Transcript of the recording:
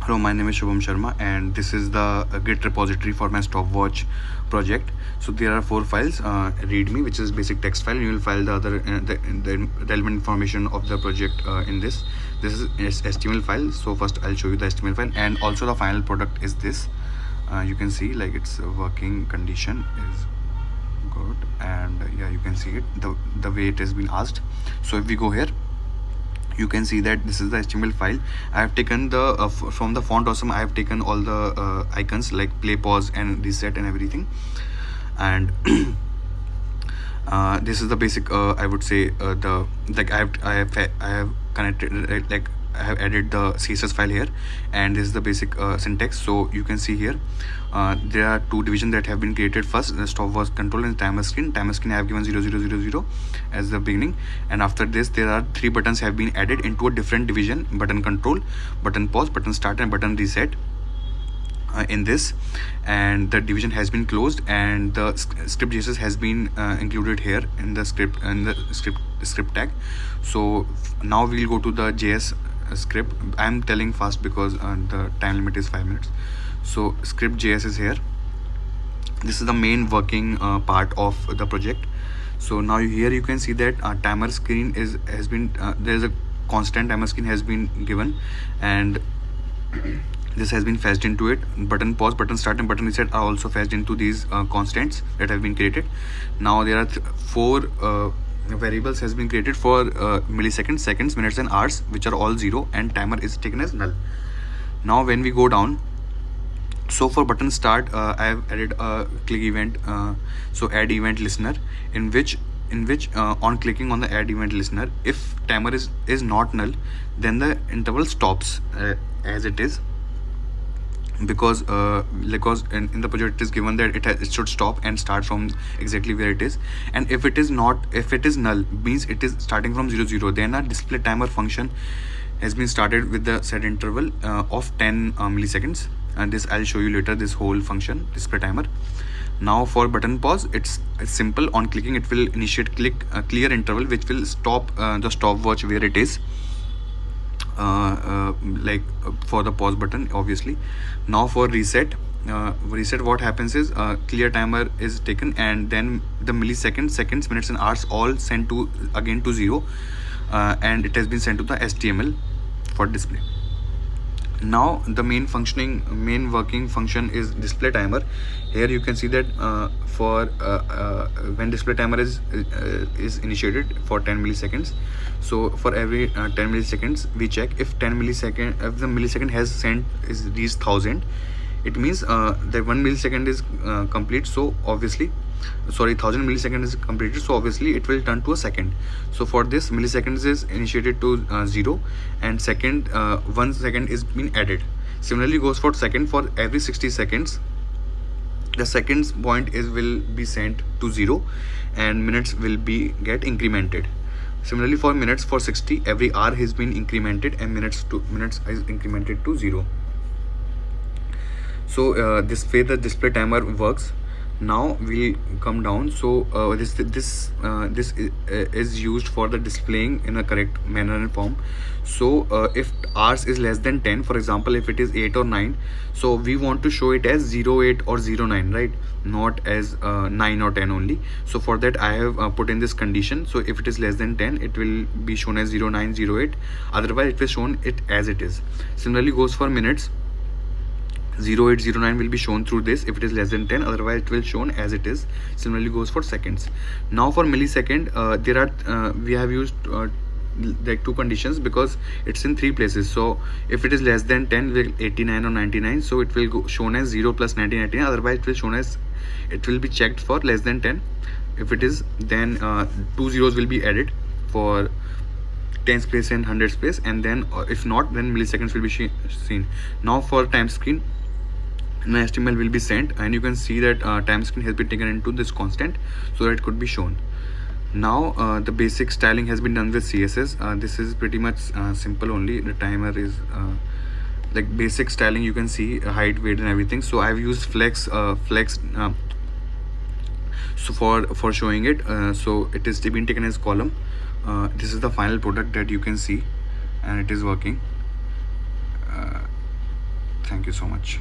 Hello, my name is Shubham Sharma, and this is the Git repository for my Stopwatch project. So there are four files: README, which is basic text file. You will file the other the relevant information of the project in this. This is HTML file. So first I'll show you the HTML file, and also the final product is this. You can see like it's working condition is good, and yeah, you can see it the way it has been asked. So if we go here, you can see that this is the HTML file. I have taken the from the font awesome. I have taken all the icons like play, pause, and reset and everything. And this is the basic. I would say the like I have connected like I have added the CSS file here, and this is the basic syntax. So you can see here there are two divisions that have been created. First, the stopwatch control and timer screen. Timer screen I have given 0000 as the beginning, and after this there are three buttons have been added into a different division: button control, button pause, button start, and button reset. In this, and the division has been closed, and the script JSS has been included here in the script tag. So now we'll go to the JS script. I'm telling fast because the time limit is 5 minutes. So script JS is here. This is the main working part of the project. So now here you can see that timer screen has been there is a constant timer screen has been given, and this has been fetched into it. Button pause, button start, and button reset are also fetched into these constants that have been created. Now there are four variables has been created for milliseconds, seconds, minutes, and hours, which are all 0, and timer is taken as null. Now when we go down, so for button start, I have added a click event. So add event listener, in which on clicking on the add event listener, if timer is not null, then the interval stops as it is, because in the project it is given that it should stop and start from exactly where it is. And if it is null, means it is starting from 00, then a display timer function has been started with the set interval of 10 milliseconds, and this I'll show you later, this whole function display timer. Now for button pause, it's simple. On clicking, it will initiate clear interval, which will stop the stopwatch where it is, for the pause button obviously. Now for reset, what happens is clear timer is taken, and then the milliseconds, seconds, minutes, and hours all sent to again to 0, and it has been sent to the HTML for display. Now the main working function is display timer. Here you can see that for when display timer is initiated for 10 milliseconds. So for every 10 milliseconds we check if the millisecond has sent is reached 1000. It means that 1 millisecond is complete. So obviously 1000 milliseconds is completed, so obviously it will turn to a second. So for this, milliseconds is initiated to 0, and 1 second is being added. Similarly goes for second. For every 60 seconds the seconds point will be sent to 0, and minutes will be get incremented. Similarly for minutes, for 60 every hour has been incremented, and minutes is incremented to 0. So this way the display timer works. Now we'll come down. So this is used for the displaying in a correct manner and form. So if hours is less than 10, for example if it is 8 or 9, so we want to show it as 08 or 09, right, not as 9 or 10 only. So for that I have put in this condition. So if it is less than 10, it will be shown as 09, 08, otherwise it will shown it as it is. Similarly goes for minutes. 0809 will be shown through this if it is less than 10, otherwise it will shown as it is. Similarly goes for seconds. Now for millisecond, there are we have used like two conditions, because it's in three places. So if it is less than 10, will 89 or 99, so it will go shown as 0 plus 1999, otherwise it will shown as, it will be checked for less than 10. If it is, then 2 zeros will be added for tens place and hundreds place, and then if not, then milliseconds will be seen. Now for time screen, an HTML will be sent, and you can see that time screen has been taken into this constant so that it could be shown. Now the basic styling has been done with CSS. This is pretty much simple only. The timer is like basic styling, you can see height, weight, and everything. So I've used flex so for showing it. So it is been taken as column. This is the final product that you can see, and it is working. Thank you so much.